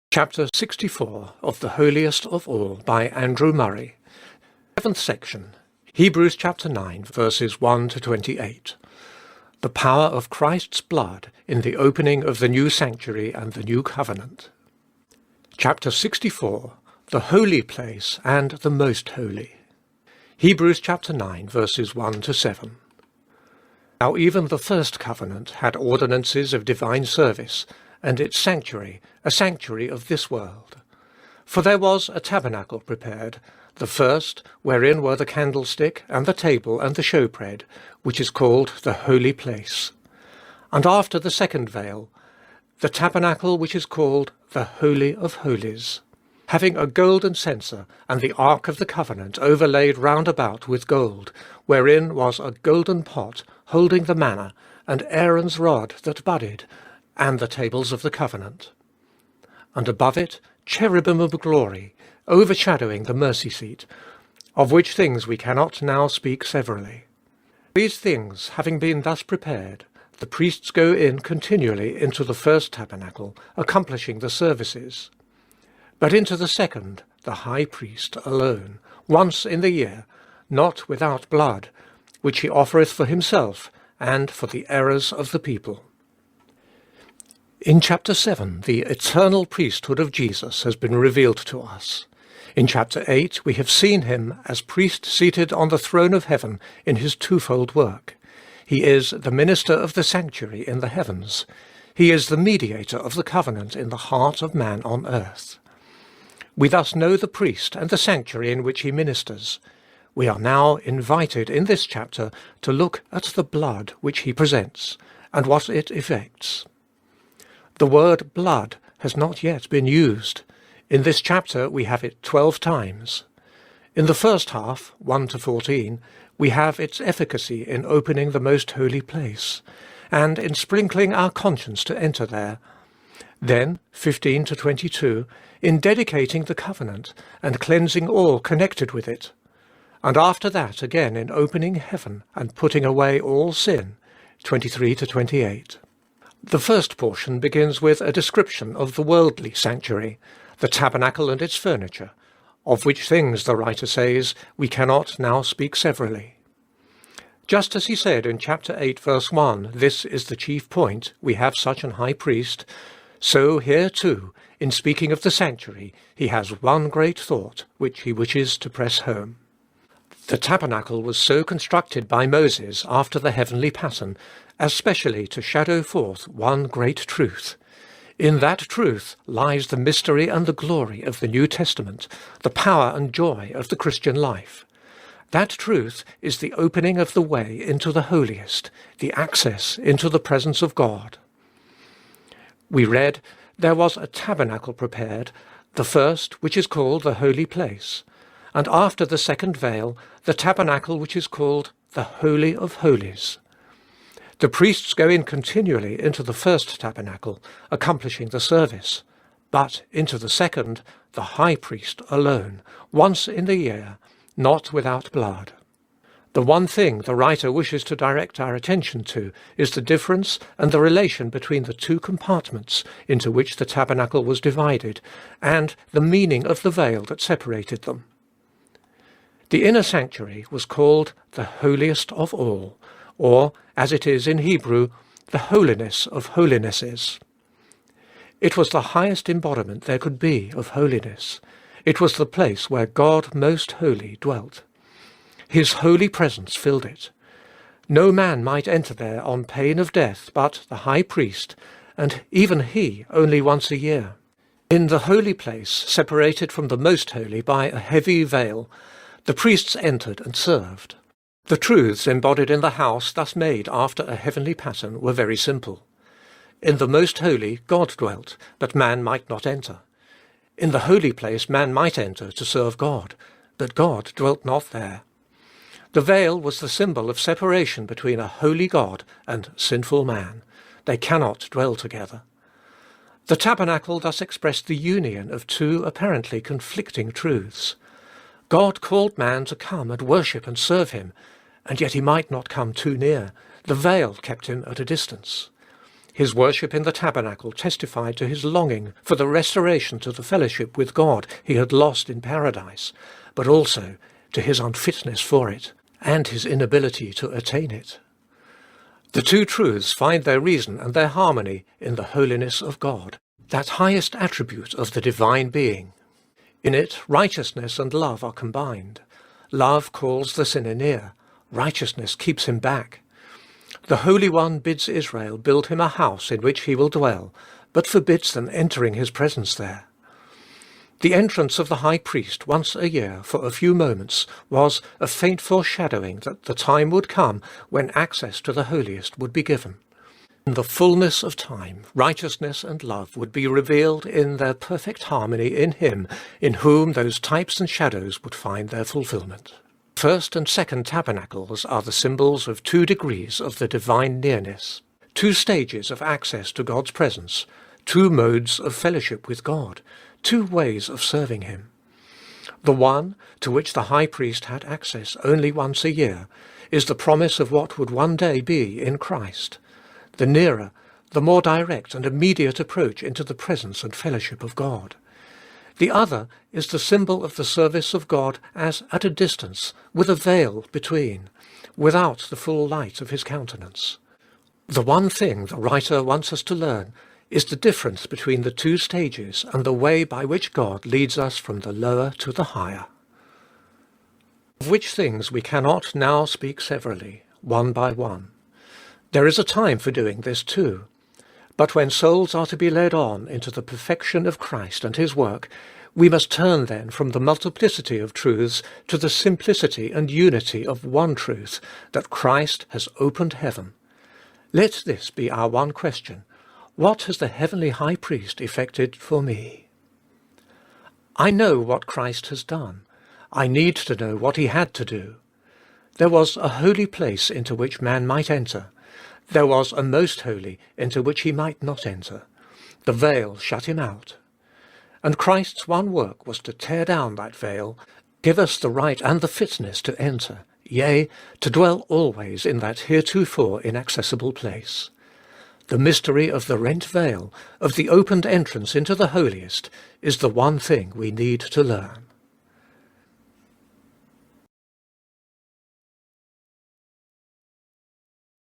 Chapter 64 of the Holiest of All by Andrew Murray. 7th section. Hebrews chapter 9, verses 1 to 28. The power of Christ's blood in the opening of the new sanctuary and the new covenant. Chapter 64. The holy place and the most holy. Hebrews chapter 9, verses 1 to 7. Now even the first covenant had ordinances of divine service, and its sanctuary, a sanctuary of this world. For there was a tabernacle prepared, the first, wherein were the candlestick, and the table, and the shewbread, which is called the holy place. And after the second veil, the tabernacle which is called the Holy of Holies, having a golden censer, and the ark of the covenant overlaid round about with gold, wherein was a golden pot holding the manna, and Aaron's rod that budded, and the tables of the covenant. And above it cherubim of glory, overshadowing the mercyseat, of which things we cannot now speak severally. These things having been thus prepared, the priests go in continually into the first tabernacle, accomplishing the services. But into the second, the high priest alone, once in the year, not without blood, which he offereth for himself, and for the errors of the people. In chapter 7, the eternal priesthood of Jesus has been revealed to us. In chapter 8, we have seen him as priest seated on the throne of heaven in his twofold work. He is the minister of the sanctuary in the heavens. He is the mediator of the covenant in the heart of man on earth. We thus know the priest and the sanctuary in which he ministers. We are now invited in this chapter to look at the blood which he presents and what it effects. The word blood has not yet been used. In this chapter we have it 12 times. In the first half, 1 to 14, we have its efficacy in opening the most holy place, and in sprinkling our conscience to enter there. Then, 15 to 22, in dedicating the covenant and cleansing all connected with it. And after that again in opening heaven and putting away all sin, 23 to 28. The first portion begins with a description of the worldly sanctuary, the tabernacle and its furniture, of which things, the writer says, we cannot now speak severally. Just as he said in chapter 8, verse 1, this is the chief point, we have such an high priest, so here too, in speaking of the sanctuary, he has one great thought which he wishes to press home. The tabernacle was so constructed by Moses after the heavenly pattern, as specially to shadow forth one great truth. In that truth lies the mystery and the glory of the New Testament, the power and joy of the Christian life. That truth is the opening of the way into the holiest, the access into the presence of God. We read, there was a tabernacle prepared, the first which is called the holy place, and after the second veil, the tabernacle which is called the Holy of Holies. The priests go in continually into the first tabernacle, accomplishing the service, but into the second, the high priest alone, once in the year, not without blood. The one thing the writer wishes to direct our attention to is the difference and the relation between the two compartments into which the tabernacle was divided, and the meaning of the veil that separated them. The inner sanctuary was called the Holiest of All, or, as it is in Hebrew, the holiness of holinesses. It was the highest embodiment there could be of holiness. It was the place where God most holy dwelt. His holy presence filled it. No man might enter there on pain of death but the high priest, and even he only once a year. In the holy place, separated from the most holy by a heavy veil, the priests entered and served. The truths embodied in the house thus made after a heavenly pattern were very simple. In the most holy God dwelt, but man might not enter. In the holy place man might enter to serve God, but God dwelt not there. The veil was the symbol of separation between a holy God and sinful man. They cannot dwell together. The tabernacle thus expressed the union of two apparently conflicting truths. God called man to come and worship and serve him, and yet he might not come too near. The veil kept him at a distance. His worship in the tabernacle testified to his longing for the restoration to the fellowship with God he had lost in paradise, but also to his unfitness for it and his inability to attain it. The two truths find their reason and their harmony in the holiness of God, that highest attribute of the divine being. In it, righteousness and love are combined. Love calls the sinner near. Righteousness keeps him back. The Holy One bids Israel build him a house in which he will dwell, but forbids them entering his presence there. The entrance of the high priest once a year for a few moments was a faint foreshadowing that the time would come when access to the holiest would be given. In the fullness of time, righteousness and love would be revealed in their perfect harmony in him, in whom those types and shadows would find their fulfillment. First and second tabernacles are the symbols of 2 degrees of the divine nearness, 2 stages of access to God's presence, 2 modes of fellowship with God, 2 ways of serving him. The one, to which the high priest had access only once a year, is the promise of what would one day be in Christ, the nearer, the more direct and immediate approach into the presence and fellowship of God. The other is the symbol of the service of God as at a distance, with a veil between, without the full light of his countenance. The one thing the writer wants us to learn is the difference between the 2 stages and the way by which God leads us from the lower to the higher. Of which things we cannot now speak severally, one by one. There is a time for doing this too. But when souls are to be led on into the perfection of Christ and his work, we must turn then from the multiplicity of truths to the simplicity and unity of one truth, that Christ has opened heaven. Let this be our one question. What has the heavenly high priest effected for me? I know what Christ has done. I need to know what he had to do. There was a holy place into which man might enter. There was a most holy into which he might not enter. The veil shut him out. And Christ's one work was to tear down that veil, give us the right and the fitness to enter, yea, to dwell always in that heretofore inaccessible place. The mystery of the rent veil, of the opened entrance into the holiest, is the one thing we need to learn.